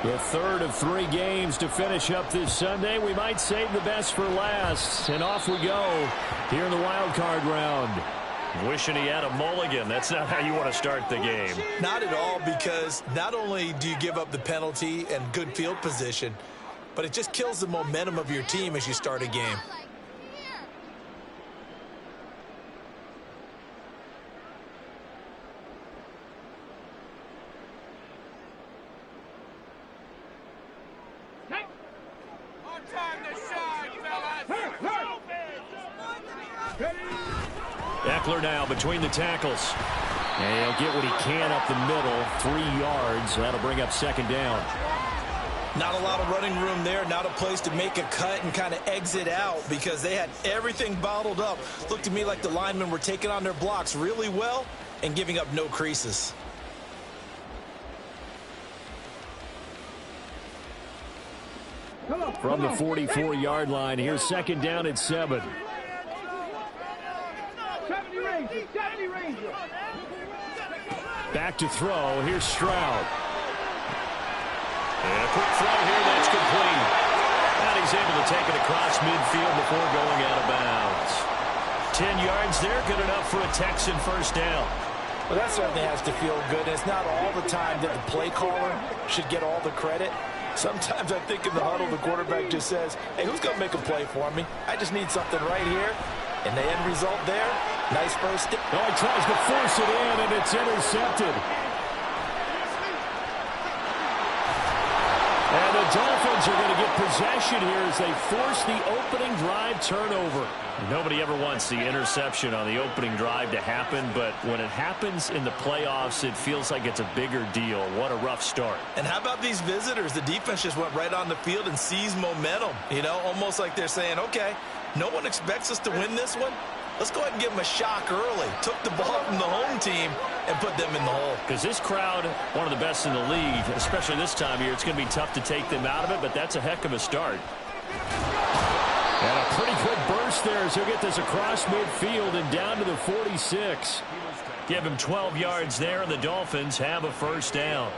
The third of 3 games to finish up this Sunday. We might save the best for last. And off we go here in the wild card round. Wishing he had a mulligan. That's not how you want to start the game. Not at all, because not only do you give up the penalty and good field position, but it just kills the momentum of your team as you start a game. Eckler now between the tackles. And he'll get what he can up the middle, 3 yards. That'll bring up second down. Not a lot of running room there, not a place to make a cut and kind of exit out because they had everything bottled up. Looked to me like the linemen were taking on their blocks really well and giving up no creases. From the 44-yard line, here's second down at 7. Back to throw. Here's Stroud. And a quick throw here. That's complete. And he's able to take it across midfield before going out of bounds. 10 yards there. Good enough for a Texan first down. Well, that certainly has to feel good. It's not all the time that the play caller should get all the credit. Sometimes I think in the huddle, the quarterback just says, hey, who's going to make a play for me? I just need something right here. And the end result there, nice first step. Oh, he tries to force it in, and it's intercepted. And the Dolphins are going to get possession here as they force the opening drive turnover. Nobody ever wants the interception on the opening drive to happen, but when it happens in the playoffs, it feels like it's a bigger deal. What a rough start. And how about these visitors? The defense just went right on the field and seized momentum. You know, almost like they're saying, okay, no one expects us to win this one. Let's go ahead and give them a shock early. Took the ball from the home team and put them in the hole. Because this crowd, one of the best in the league, especially this time of year, it's going to be tough to take them out of it, but that's a heck of a start. And a pretty good burst there as he'll get this across midfield and down to the 46. Give him 12 yards there, and the Dolphins have a first down.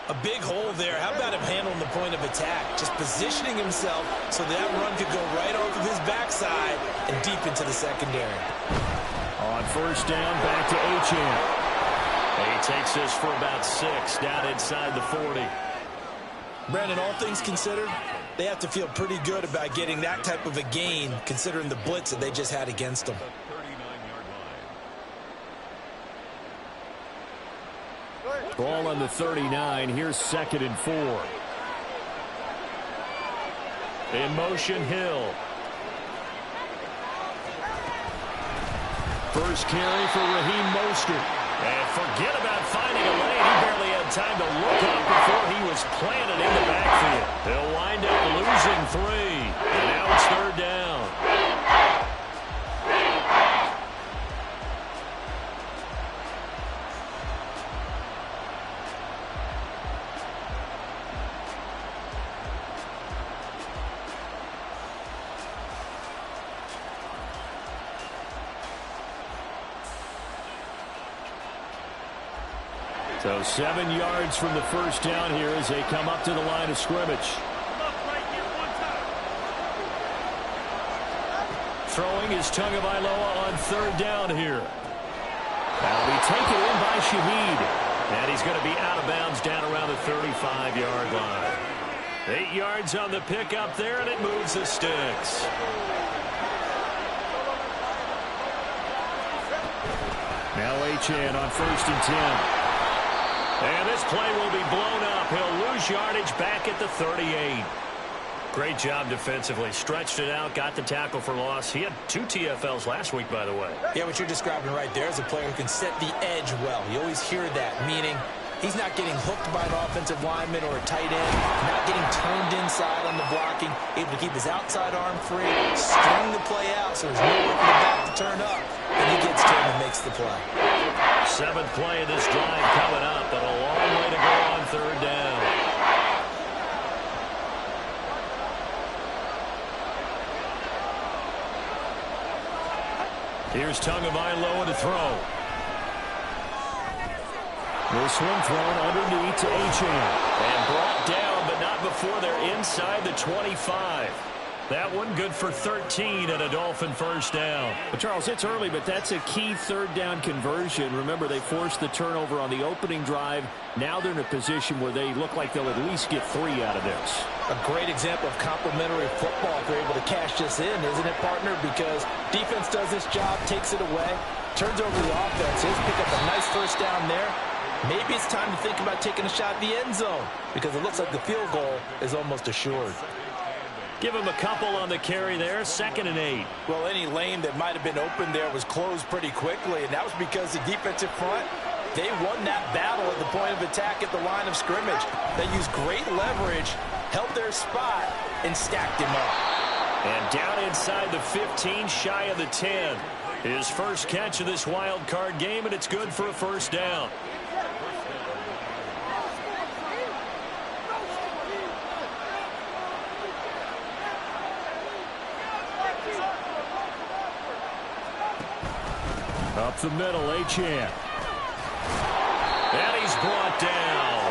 A big hole there. How about him handling the point of attack? Just positioning himself so that run could go right off of his backside and deep into the secondary. On first down, back to Achane. He takes this for about 6 down inside the 40. Brandon, all things considered, they have to feel pretty good about getting that type of a gain considering the blitz that they just had against them. Ball on the 39. Here's second and 4. In motion, Hill. First carry for Raheem Mostert. And forget about finding a lane. He barely had time to look up before he was planted in the backfield. They'll wind up losing 3. And now it's third down. So 7 yards from the first down here as they come up to the line of scrimmage. Throwing is Tagovailoa on third down here. That'll be taken in by Shaheed. And he's going to be out of bounds down around the 35-yard line. 8 yards on the pickup there, and it moves the sticks. Now Achane on first and 10. And this play will be blown up. He'll lose yardage back at the 38. Great job defensively. Stretched it out, got the tackle for loss. He had 2 TFLs last week, by the way. Yeah, what you're describing right there is a player who can set the edge well. You always hear that, meaning he's not getting hooked by an offensive lineman or a tight end, not getting turned inside on the blocking, able to keep his outside arm free, string the play out so there's nowhere for the back to turn up, and he gets to him and makes the play. 7th play of this drive coming up, but a long way to go on third down. Here's Tagovailoa to throw. This one thrown underneath to Achane. And brought down, but not before they're inside the 25. That one good for 13 and a Dolphin first down. Well, Charles, it's early, but that's a key third down conversion. Remember, they forced the turnover on the opening drive. Now they're in a position where they look like they'll at least get 3 out of this. A great example of complementary football if they're able to cash this in, isn't it, partner? Because defense does this job, takes it away, turns over the offense. He'll pick up a nice first down there. Maybe it's time to think about taking a shot at the end zone because it looks like the field goal is almost assured. Give him a couple on the carry there, 2nd and 8. Well, any lane that might have been open there was closed pretty quickly, and that was because the defensive front, they won that battle at the point of attack at the line of scrimmage. They used great leverage, held their spot, and stacked him up. And down inside the 15, shy of the 10. His first catch of this wild card game, and it's good for a first down. Up the middle, Achane. And he's brought down.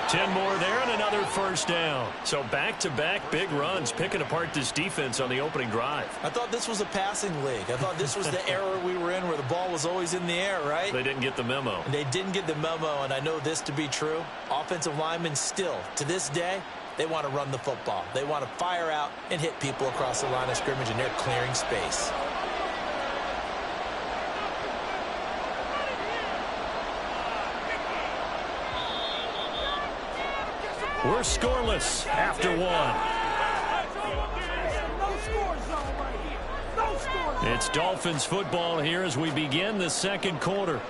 10 more there and another first down. So back-to-back big runs, picking apart this defense on the opening drive. I thought this was a passing league. I thought this was the era we were in where the ball was always in the air, right? They didn't get the memo. And they didn't get the memo, and I know this to be true. Offensive linemen still, to this day, they want to run the football. They want to fire out and hit people across the line of scrimmage, and they're clearing space. We're scoreless after 1. It's Dolphins football here as we begin the second quarter,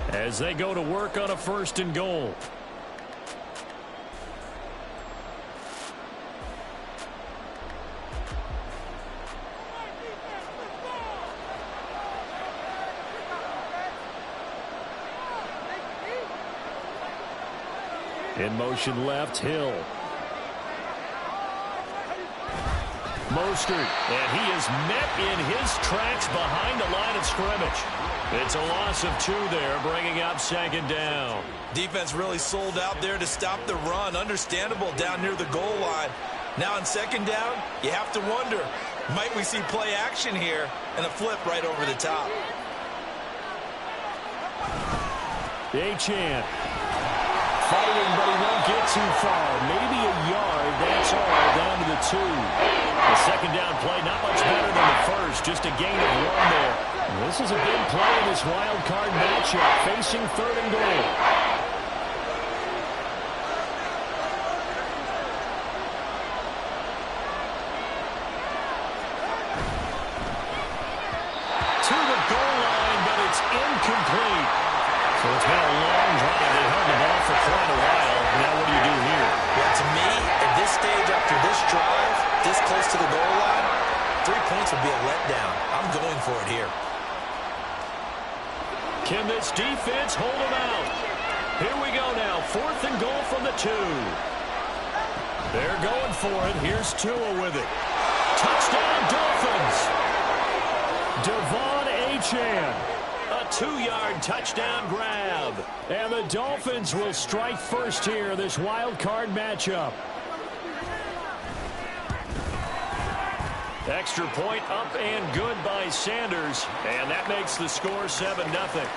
as they go to work on a 1st and goal. In motion left, Hill. Mostert, and he is met in his tracks behind the line of scrimmage. It's a loss of 2 there, bringing up 2nd down. Defense really sold out there to stop the run. Understandable down near the goal line. Now on 2nd down, you have to wonder, might we see play action here and a flip right over the top? Achane. Fighting, but he won't get too far. Maybe a yard, that's all, down to the 2. The 2nd down play, not much better than the first, just a gain of 1 there. And this is a big play in this wild card matchup, facing 3rd and goal. To the goal line, but it's incomplete. So it's been a long drive. They held the ball for quite a while. Now what do you do here? Well, to me, at this stage after this drive, this close to the goal line, 3 points would be a letdown. I'm going for it here. Can this defense hold them out? Here we go now. 4th and goal from the 2. They're going for it. Here's Tua with it. Touchdown, Dolphins. Devon Achane. A 2-yard touchdown grab. And the Dolphins will strike first here, this wild card matchup. Extra point up and good by Sanders. And that makes the score 7-0.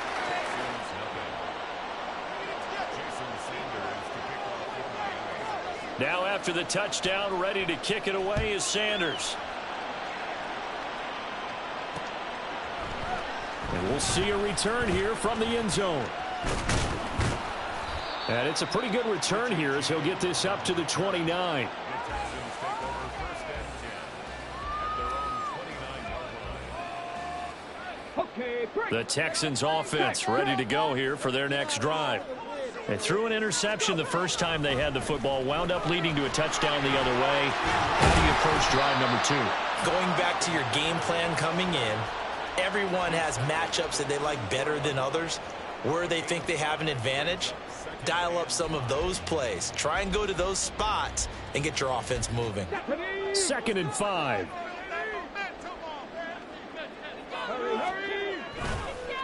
Now after the touchdown, ready to kick it away is Sanders. And we'll see a return here from the end zone. And it's a pretty good return here as he'll get this up to the 29. The Texans offense ready to go here for their next drive. They threw an interception the first time they had the football, wound up leading to a touchdown the other way. How do you approach drive number 2? Going back to your game plan coming in, everyone has matchups that they like better than others. Where they think they have an advantage, dial up some of those plays. Try and go to those spots and get your offense moving. 2nd and 5.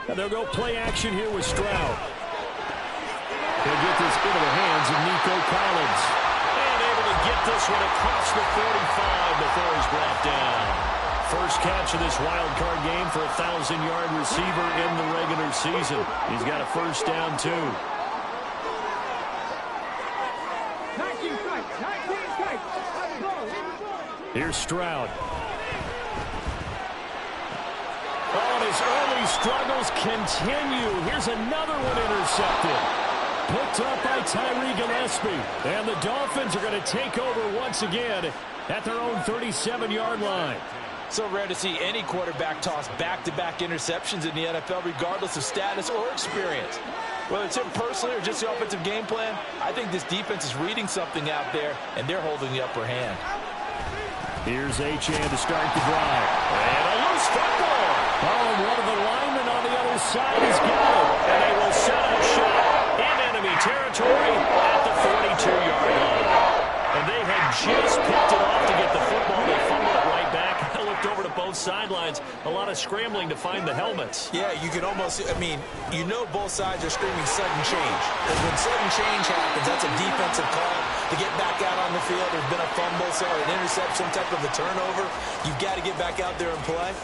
And they'll go play action here with Stroud. He'll get this into the hands of Nico Collins. And able to get this one across the 45 before he's brought down. First catch of this wild card game for a 1,000-yard receiver in the regular season. He's got a first down, too. Here's Stroud. Oh, and his early struggles continue. Here's another one intercepted. Picked up by Tyree Gillespie. And the Dolphins are going to take over once again at their own 37-yard line. So rare to see any quarterback toss back-to-back interceptions in the NFL, regardless of status or experience. Whether it's him personally or just the offensive game plan, I think this defense is reading something out there, and they're holding the upper hand. Here's Achane to start the drive. And a loose football. Oh, and one of the linemen on the other side has got it. And they will set up shop in enemy territory at the 42-yard line. And they had just picked it off to get the football. They fumbled it right back. I looked over to both sidelines. A lot of scrambling to find the helmets. Yeah, you can almost, you know both sides are screaming sudden change. Because when sudden change happens, that's a defensive call to get back out on the field. There's been a fumble, an interception, some type of a turnover. You've got to get back out there and play.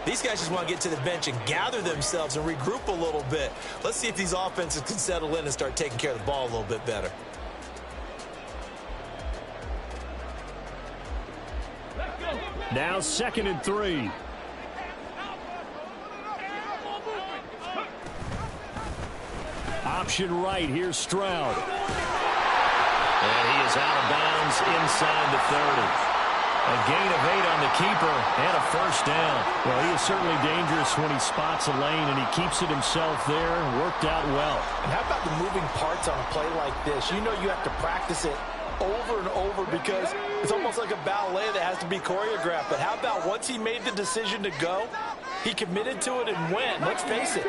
These guys just want to get to the bench and gather themselves and regroup a little bit. Let's see if these offenses can settle in and start taking care of the ball a little bit better. Now 2nd and 3. Option right. Here's Stroud. And he is out of bounds inside the 30. A gain of 8 on the keeper and a first down. Well, he is certainly dangerous when he spots a lane, and he keeps it himself there. Worked out well. And how about the moving parts on a play like this? You know you have to practice it over and over because it's almost like a ballet that has to be choreographed. But how about once he made the decision to go, he committed to it and went. Let's face it,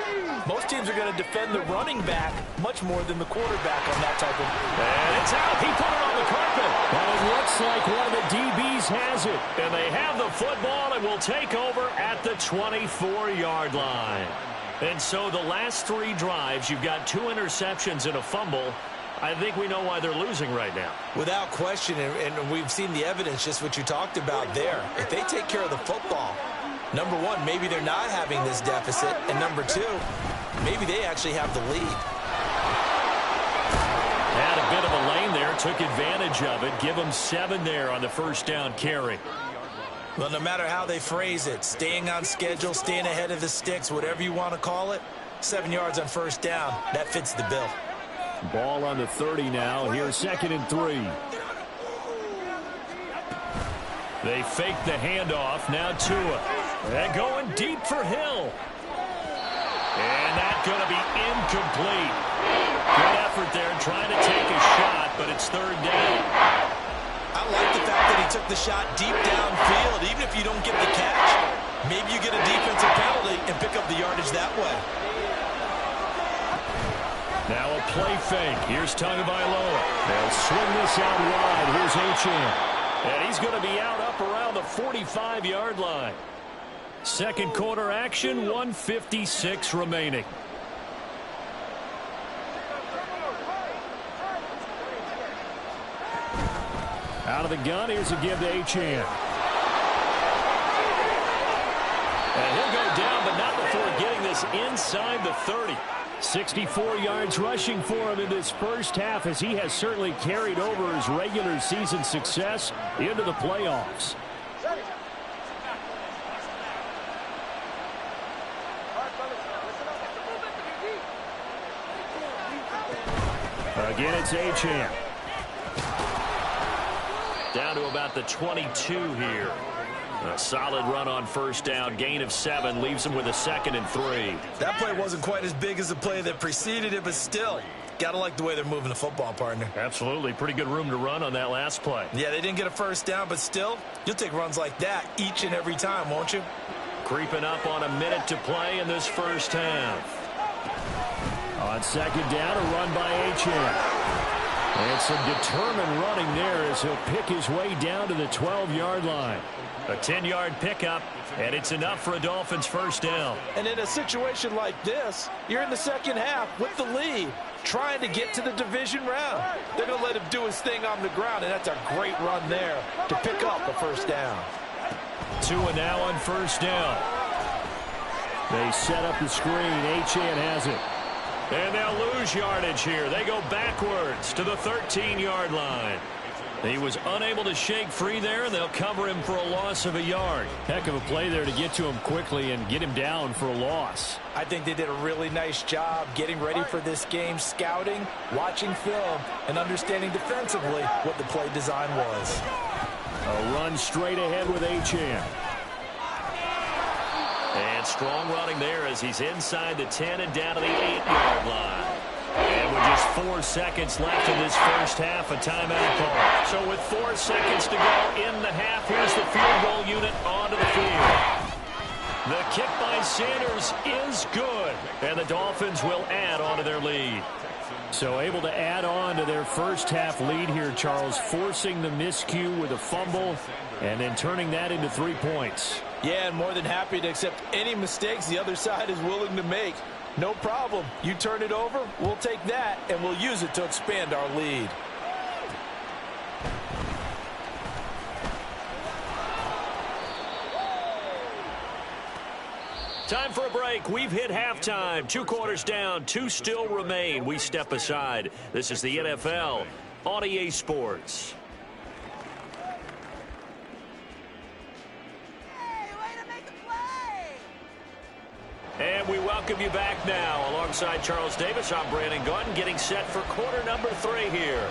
most teams are going to defend the running back much more than the quarterback on that type of... And it's out. He put it on the carpet. And it looks like one of the DBs has it. And they have the football and will take over at the 24-yard line. And so the last 3 drives, you've got 2 interceptions and a fumble. I think we know why they're losing right now. Without question, and we've seen the evidence, just what you talked about there. If they take care of the football, number one, maybe they're not having this deficit. And number 2, maybe they actually have the lead. Had a bit of a lane there, took advantage of it. Give them 7 there on the first down carry. Well, no matter how they phrase it, staying on schedule, staying ahead of the sticks, whatever you want to call it, 7 yards on first down, that fits the bill. Ball on the 30 now. Here's 2nd and 3. They fake the handoff. Now Tua. They're going deep for Hill. And that's going to be incomplete. Good effort there trying to take a shot, but it's 3rd down. I like the fact that he took the shot deep downfield. Even if you don't get the catch, maybe you get a defensive penalty and pick up the yardage that way. Now a play fake. Here's Tagovailoa. They'll swing this out wide. Here's Achane. And he's going to be out up around the 45-yard line. Second quarter action, 1:56 remaining. Out of the gun, here's a give to Achane. And he'll go down, but not before getting this inside the 30. 64 yards rushing for him in this first half, as he has certainly carried over his regular season success into the playoffs. Again, it's Achane. Down to about the 22 here. A solid run on first down. Gain of 7 leaves him with a 2nd and 3. That play wasn't quite as big as the play that preceded it, but still, gotta like the way they're moving the football, partner. Absolutely. Pretty good room to run on that last play. Yeah, they didn't get a first down, but still, you'll take runs like that each and every time, won't you? Creeping up on a minute to play in this first half. On 2nd down, a run by Achane. And some determined running there as he'll pick his way down to the 12-yard line. A 10-yard pickup And it's enough for a Dolphins first down. And in a situation like this, you're in the second half with the lead, trying to get to the division round. They're going to let him do his thing on the ground, and that's a great run there to pick up a first down. Tua now on first down. They set up the screen. Achane has it. And they'll lose yardage here. They go backwards to the 13-yard line. He was unable to shake free there, and they'll cover him for a loss of a yard. Heck of a play there to get to him quickly and get him down for a loss. I think they did a really nice job getting ready for this game, scouting, watching film, and understanding defensively what the play design was. A run straight ahead with Achane. And strong running there as he's inside the 10 and down to the 8-yard line. And with just 4 seconds left in this first half, a timeout call. So with 4 seconds to go in the half, here's the field goal unit onto the field. The kick by Sanders is good, and the Dolphins will add on to their lead. So able to add on to their first half lead here, Charles, forcing the miscue with a fumble and then turning that into 3 points. Yeah, and more than happy to accept any mistakes the other side is willing to make. No problem. You turn it over, we'll take that, and we'll use it to expand our lead. Time for a break. We've hit halftime. 2 quarters down, 2 still remain. We step aside. This is the NFL on EA Sports. And we welcome you back now. Alongside Charles Davis, I'm Brandon Gunn, getting set for quarter number 3 here.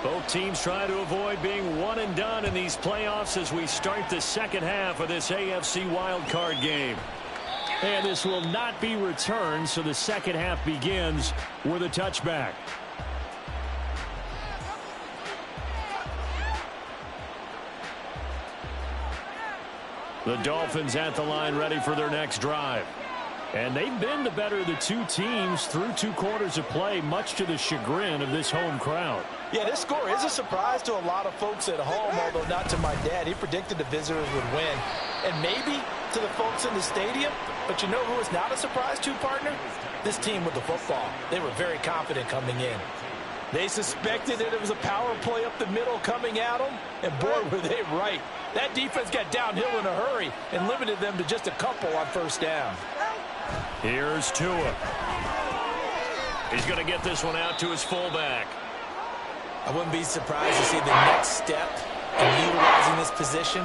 Both teams try to avoid being one and done in these playoffs as we start the second half of this AFC wildcard game. And this will not be returned, so the second half begins with a touchback. The Dolphins at the line ready for their next drive. And they've been the better of the 2 teams through 2 quarters of play, much to the chagrin of this home crowd. Yeah, this score is a surprise to a lot of folks at home, although not to my dad. He predicted the visitors would win. And maybe to the folks in the stadium, but you know who is not a surprise to, partner? This team with the football. They were very confident coming in. They suspected that it was a power play up the middle coming at them, and boy, were they right. That defense got downhill in a hurry and limited them to just a couple on first down. Here's Tua. He's going to get this one out to his fullback. I wouldn't be surprised to see the next step in utilizing this position.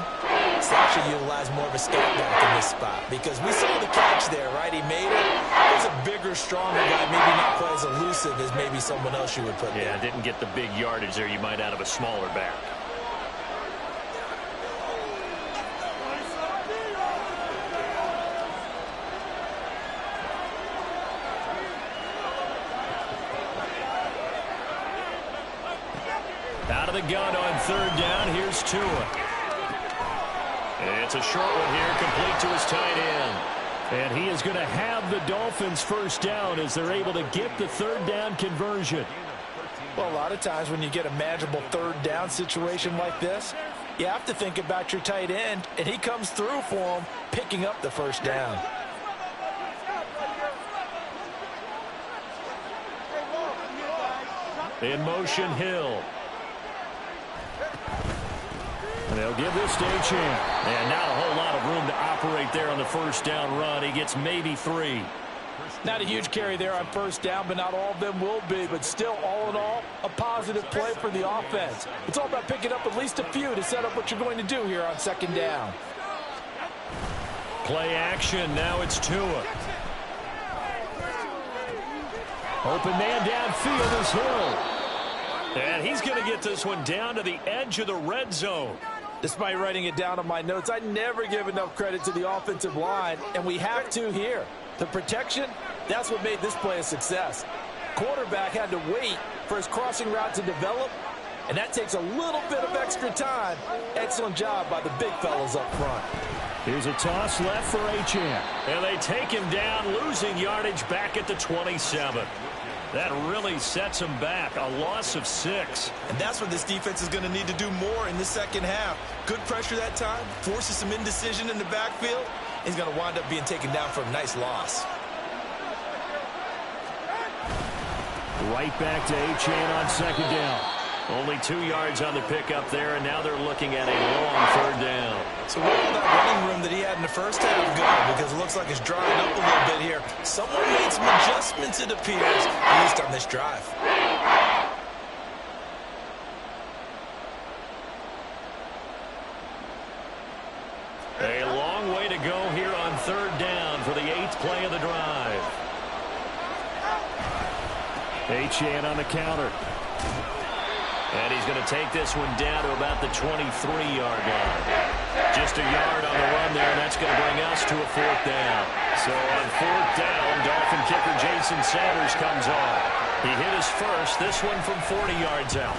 It's actually utilize more of a scat back in this spot because we saw the catch there, right? He made it. He's a bigger, stronger guy, maybe not quite as elusive as maybe someone else you would put there. Yeah, didn't get the big yardage there you might out of a smaller back. Out of the gun on third down. Here's Tua. It's a short one here, complete to his tight end. And he is going to have the Dolphins first down as they're able to get the third down conversion. Well, a lot of times when you get a manageable third down situation like this, you have to think about your tight end, and he comes through for him, picking up the first down. In motion, Hill. And they'll give this to Achane. And not a whole lot of room to operate there on the first down run. He gets maybe 3. Not a huge carry there on first down, but not all of them will be. But still, all in all, a positive play for the offense. It's all about picking up at least a few to set up what you're going to do here on second down. Play action. Now it's Tua. Open man downfield is Hill. And he's going to get this one down to the edge of the red zone. Despite writing it down on my notes, I never give enough credit to the offensive line, and we have to here. The protection, that's what made this play a success. Quarterback had to wait for his crossing route to develop, and that takes a little bit of extra time. Excellent job by the big fellas up front. Here's a toss left for Achane. And they take him down, losing yardage back at the 27. That really sets them back. A loss of 6. And that's what this defense is going to need to do more in the second half. Good pressure that time, forces some indecision in the backfield. He's going to wind up being taken down for a nice loss. Right back to Achane on second down. Only 2 yards on the pickup there, and now they're looking at a long third down. So where will that running room that he had in the first half go? Because it looks like it's drying up a little bit here. Someone made some adjustments, it appears, at least on this drive. A long way to go here on third down for the 8th play of the drive. Achane on the counter. And he's going to take this one down to about the 23-yard line. Just a yard on the run there, and that's going to bring us to a 4th down. So on 4th down, Dolphin kicker Jason Sanders comes on. He hit his first, this one from 40 yards out.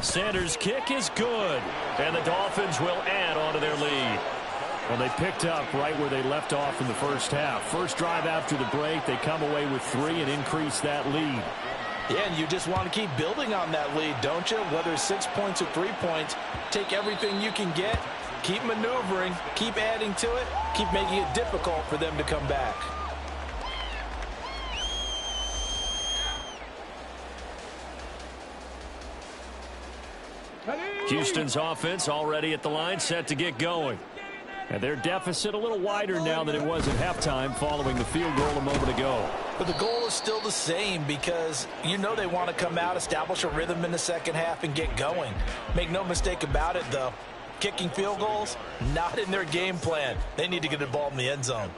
Sanders' kick is good, and the Dolphins will add on to their lead. Well, they picked up right where they left off in the first half. First drive after the break, they come away with 3 and increase that lead. Yeah, and you just want to keep building on that lead, don't you? Whether it's 6 points or 3 points, take everything you can get, keep maneuvering, keep adding to it, keep making it difficult for them to come back. Houston's offense already at the line, set to get going. And their deficit a little wider now than it was at halftime following the field goal a moment ago. But the goal is still the same because you know they want to come out, establish a rhythm in the second half, and get going. Make no mistake about it, though. Kicking field goals, not in their game plan. They need to get the ball in the end zone.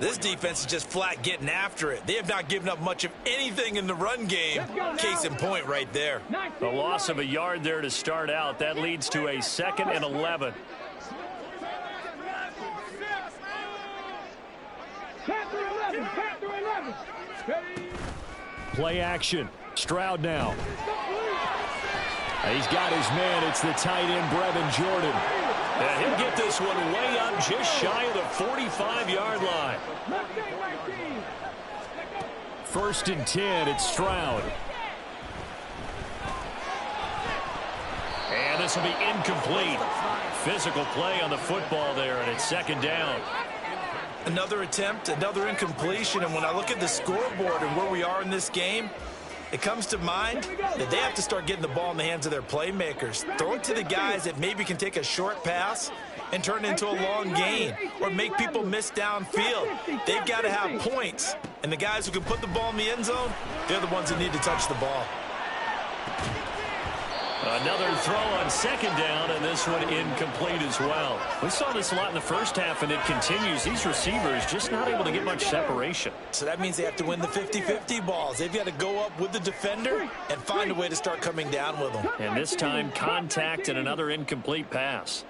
This defense is just flat getting after it. They have not given up much of anything in the run game. Case in point right there. The loss of a yard there to start out. That leads to a 2nd and 11. Play action. Stroud now. He's got his man. It's the tight end, Brevin Jordan. And he'll get this one way up just shy of the 45-yard line. 1st and 10. It's Stroud. And this will be incomplete. Physical play on the football there, and it's 2nd down. Another attempt, another incompletion, and when I look at the scoreboard and where we are in this game, it comes to mind that they have to start getting the ball in the hands of their playmakers. Throw it to the guys that maybe can take a short pass and turn it into a long gain or make people miss downfield. They've got to have points, and the guys who can put the ball in the end zone, they're the ones that need to touch the ball. Another throw on 2nd down, and this one incomplete as well. We saw this a lot in the first half, and it continues. These receivers just not able to get much separation. So that means they have to win the 50-50 balls. They've got to go up with the defender and find a way to start coming down with them. And this time, contact and another incomplete pass.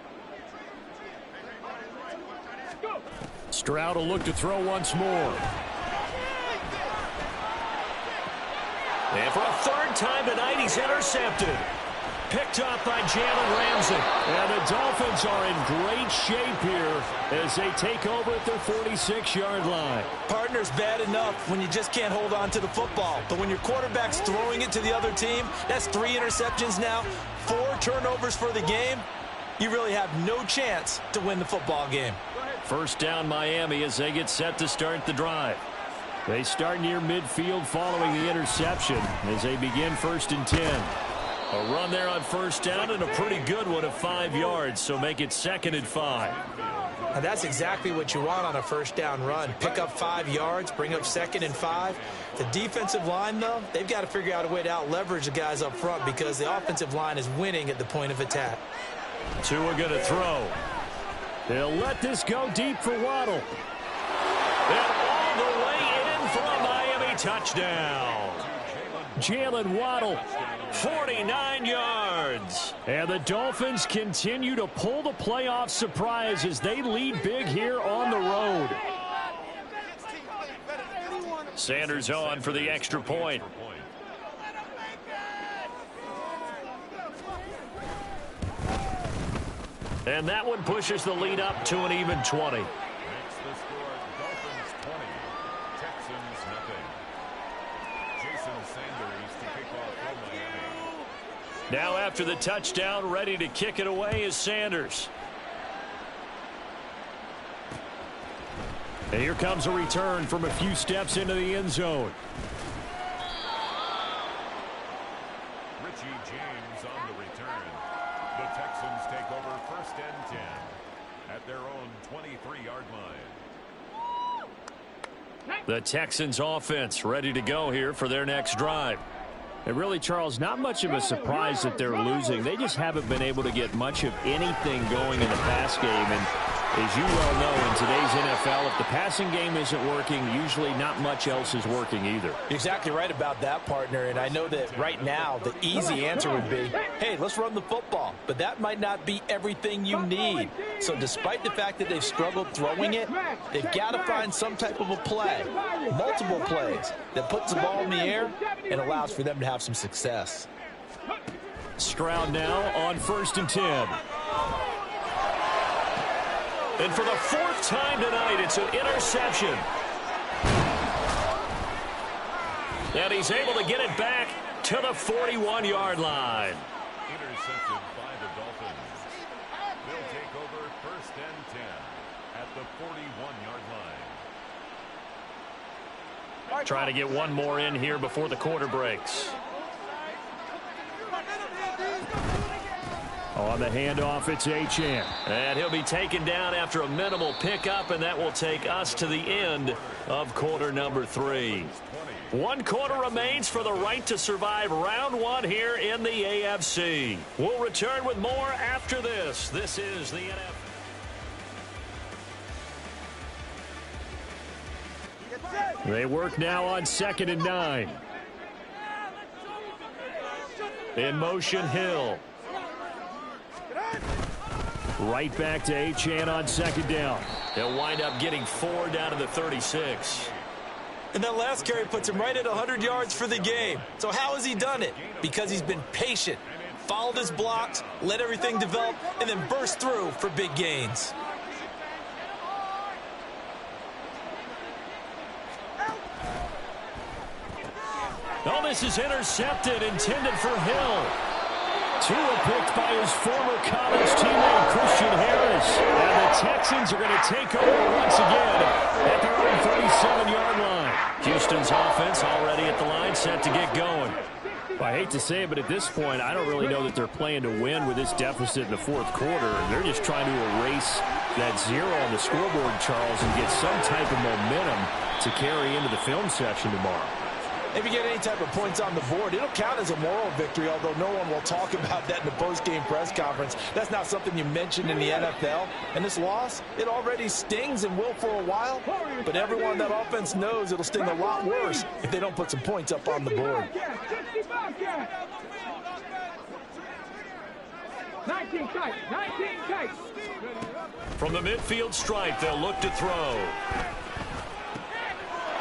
Stroud will look to throw once more. And for a 3rd time tonight, he's intercepted. Picked up by Jalen Ramsey. And the Dolphins are in great shape here as they take over at their 46-yard line. Partner's bad enough when you just can't hold on to the football. But when your quarterback's throwing it to the other team, that's 3 interceptions now, 4 turnovers for the game. You really have no chance to win the football game. 1st down Miami as they get set to start the drive. They start near midfield following the interception as they begin 1st and 10. A run there on 1st down and a pretty good one of 5 yards, so make it 2nd and 5. And that's exactly what you want on a 1st down run. Pick up 5 yards, bring up 2nd and 5. The defensive line, though, they've got to figure out a way to out-leverage the guys up front because the offensive line is winning at the point of attack. Tua going to throw. They'll let this go deep for Waddle. And all the way in for a Miami touchdown. Jalen Waddle, 49 yards. And the Dolphins continue to pull the playoff surprise as they lead big here on the road. Sanders on for the extra point. And that one pushes the lead up to an even 20. Now after the touchdown, ready to kick it away is Sanders. And here comes a return from a few steps into the end zone. Richie James on the return. The Texans take over 1st and 10 at their own 23-yard line. The Texans offense ready to go here for their next drive. And really, Charles, not much of a surprise that they're losing. They just haven't been able to get much of anything going in the pass game. And as you well know, in today's NFL, if the passing game isn't working, usually not much else is working either. You're exactly right about that, partner. And I know that right now the easy answer would be, hey, let's run the football. But that might not be everything you need. So despite the fact that they've struggled throwing it, they've got to find some type of a play, multiple plays, that puts the ball in the air and allows for them to have some success. Stroud now on 1st and 10. And for the 4th time tonight, it's an interception. And he's able to get it back to the 41-yard line. Intercepted by the Dolphins. They'll take over 1st and 10 at the 41-yard line. Trying to get one more in here before the quarter breaks. On the handoff, it's Achane. And he'll be taken down after a minimal pickup, and that will take us to the end of quarter number 3. 1 quarter remains for the right to survive round 1 here in the AFC. We'll return with more after this. This is the NFL. They work now on 2nd and 9. In motion, Hill. Right back to Achane on 2nd down. They'll wind up getting 4 down to the 36. And that last carry puts him right at 100 yards for the game. So how has he done it? Because he's been patient, followed his blocks, let everything develop, and then burst through for big gains. Oh, this is intercepted, intended for Hill. Tua picked by his former college teammate, Christian Harris. And the Texans are going to take over once again at their own 37-yard line. Houston's offense already at the line, set to get going. Well, I hate to say it, but at this point, I don't really know that they're playing to win with this deficit in the 4th quarter. They're just trying to erase that 0 on the scoreboard, Charles, and get some type of momentum to carry into the film session tomorrow. If you get any type of points on the board, it'll count as a moral victory, although no one will talk about that in the post-game press conference. That's not something you mentioned in the NFL. And this loss, it already stings and will for a while, but everyone on that offense knows it'll sting a lot worse if they don't put some points up on the board. 19 tight, 19 tight. From the midfield stripe, they'll look to throw.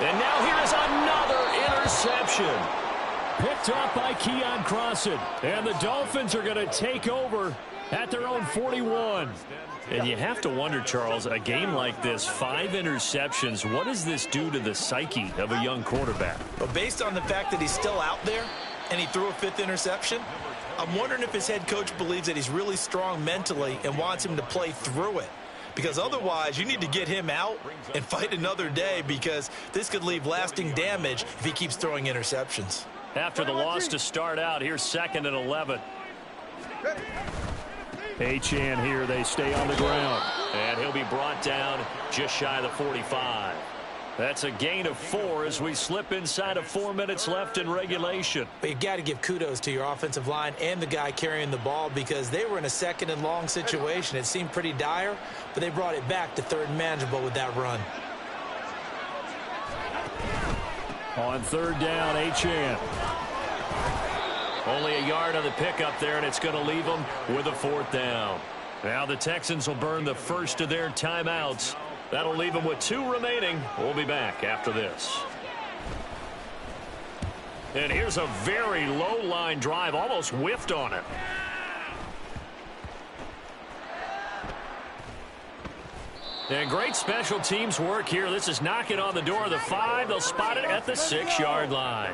And now here's another interception. Picked off by Keon Crossan. And the Dolphins are going to take over at their own 41. And you have to wonder, Charles, a game like this, 5 interceptions, what does this do to the psyche of a young quarterback? But based on the fact that he's still out there and he threw a 5th interception, I'm wondering if his head coach believes that he's really strong mentally and wants him to play through it. Because otherwise, you need to get him out and fight another day, because this could leave lasting damage if he keeps throwing interceptions. After the loss to start out, here's 2nd and 11. Achane here, they stay on the ground. And he'll be brought down just shy of the 45. That's a gain of 4 as we slip inside of 4 minutes left in regulation. But you've got to give kudos to your offensive line and the guy carrying the ball, because they were in a 2nd and long situation. It seemed pretty dire, but they brought it back to 3rd and manageable with that run. On 3rd down, Achane. Only a yard on the pickup there, and it's going to leave them with a 4th down. Now the Texans will burn the first of their timeouts. That'll leave them with 2 remaining. We'll be back after this. And here's a very low line drive, almost whiffed on it. And great special teams work here. This is knocking on the door of the 5. They'll spot it at the 6-yard line.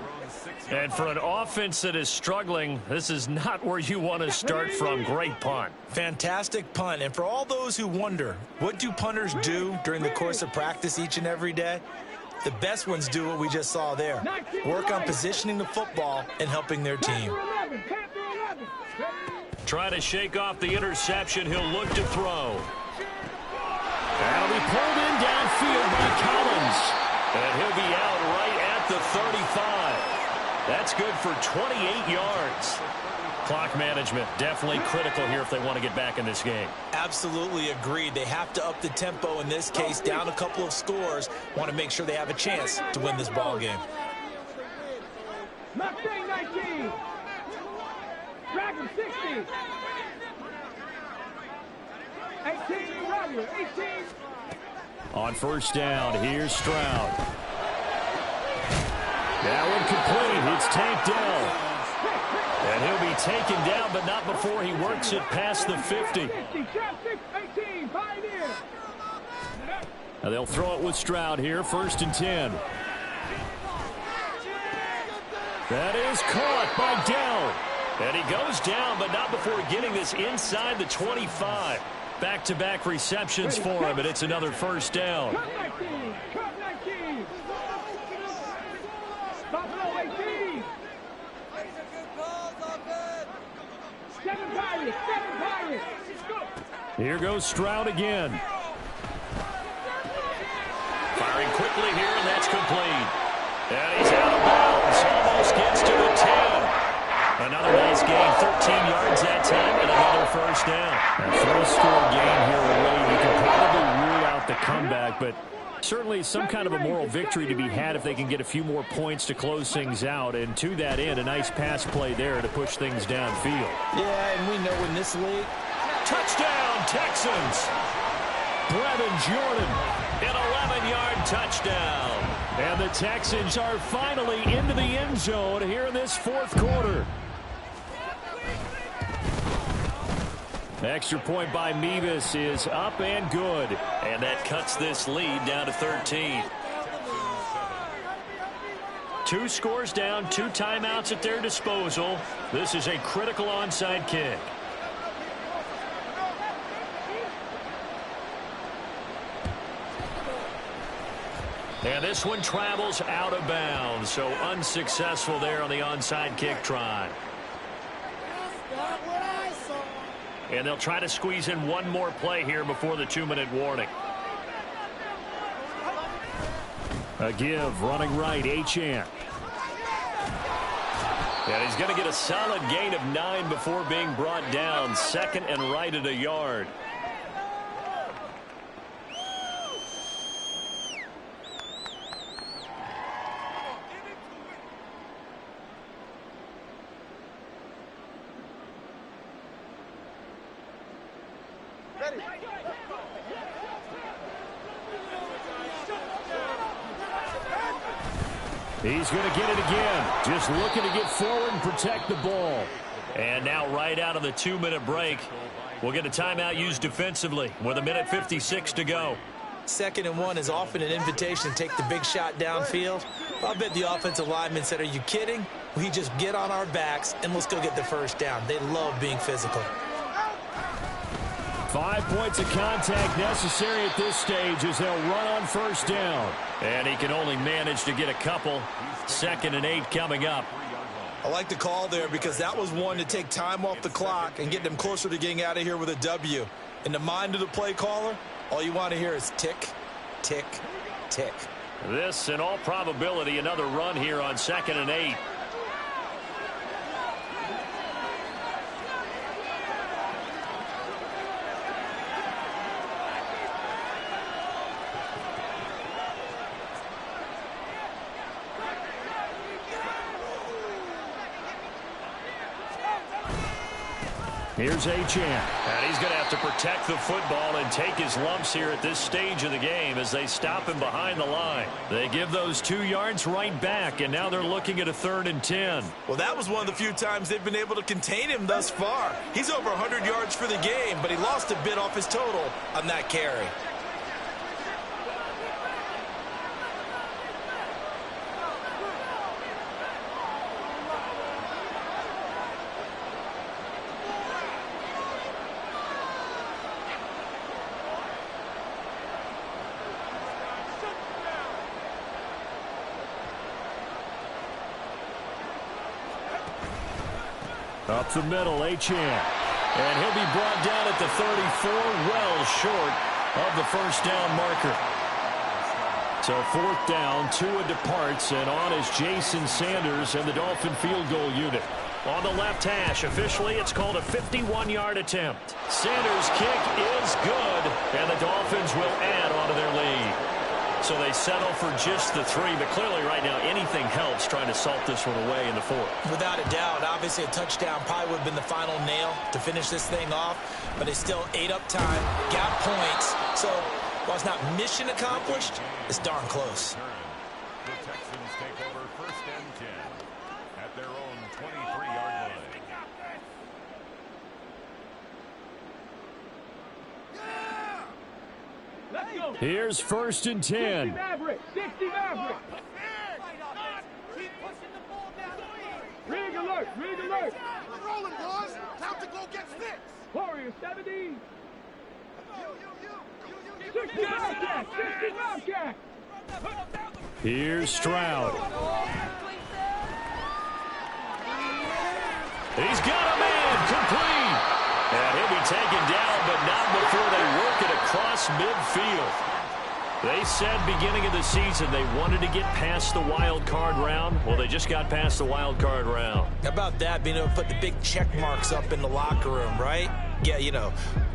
And for an offense that is struggling, this is not where you want to start from. Great punt. Fantastic punt. And for all those who wonder, what do punters do during the course of practice each and every day? The best ones do what we just saw there. Work on positioning the football and helping their team. Trying to shake off the interception. He'll look to throw. That'll be pulled in downfield by Collins. And he'll be out right at the 35. That's good for 28 yards. Clock management definitely critical here if they want to get back in this game. Absolutely agreed. They have to up the tempo in this case, down a couple of scores. Want to make sure they have a chance to win this ball game. Mustang 19. Dragon 60. 18, Roger, 18. On first down, here's Stroud. That one complete. It's tanked down. And he'll be taken down, but not before he works it past the 50. Now they'll throw it with Stroud here, 1st and 10. That is caught by Dell. And he goes down, but not before getting this inside the 25. Back-to-back receptions for him, and it's another first down. Here goes Stroud again. Firing quickly here, and that's complete. And he's out of bounds. Almost gets to the 10. Another nice gain, 13 yards that time, and another first down. A 3-score game here away. You can probably rule out the comeback, but certainly some kind of a moral victory to be had if they can get a few more points to close things out. And to that end, a nice pass play there to push things downfield. Yeah, and we know in this league. Touchdown, Texans. Brevin Jordan, an 11-yard touchdown. And the Texans are finally into the end zone here in this 4th quarter. Extra point by Mevis is up and good. And that cuts this lead down to 13. 2 scores down, 2 timeouts at their disposal. This is a critical onside kick. And this one travels out of bounds, so unsuccessful there on the onside kick try. And they'll try to squeeze in one more play here before the 2-minute warning. A give, running right, Achane. And he's going to get a solid gain of 9 before being brought down. 2nd and right at a yard. He's going to get it again. Just looking to get forward and protect the ball. And now right out of the 2-minute break, we'll get a timeout used defensively with 1:56 to go. 2nd and 1 is often an invitation to take the big shot downfield. I bet the offensive lineman said, are you kidding? We just get on our backs and let's go get the first down. They love being physical. 5 points of contact necessary at this stage as they'll run on first down. And he can only manage to get a couple. 2nd and 8 coming up. I like the call there because that was one to take time off the clock and get them closer to getting out of here with a W. In the mind of the play caller, all you want to hear is tick, tick, tick. This, in all probability, another run here on 2nd and 8. Here's Achane. And he's going to have to protect the football and take his lumps here at this stage of the game as they stop him behind the line. They give those 2 yards right back, and now they're looking at a 3rd and 10. Well, that was one of the few times they've been able to contain him thus far. He's over 100 yards for the game, but he lost a bit off his total on that carry. Up the middle, Achane. And he'll be brought down at the 34, well short of the first down marker. So 4th down, Tua departs, and on is Jason Sanders and the Dolphin field goal unit. On the left hash, officially it's called a 51-yard attempt. Sanders' kick is good, and the Dolphins will add onto their lead. So they settle for just the 3, but clearly right now anything helps trying to salt this one away in the 4th. Without a doubt, obviously a touchdown probably would have been the final nail to finish this thing off, but they still ate up time, got points, so while it's not mission accomplished, it's darn close. The Texans take over 1st and 10 at their own 23-yard line. Let's go. Here's 1st and 10. 60 Maverick. 60 Maverick. Rig alert. Rig alert. We're rolling, boys. Time to go get fixed. Warrior 70. 60 Wildcat. 60 Wildcat. Here's Stroud. He's got a man complete. And he'll be taken down, but not before they work it across midfield. They said beginning of the season they wanted to get past the wild card round. Well, they just got past the wild card round. How about that, being able to put the big check marks up in the locker room, right? Yeah, you know,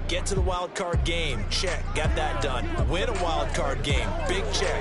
get to the wild card game, check, got that done. Win a wild card game, big check.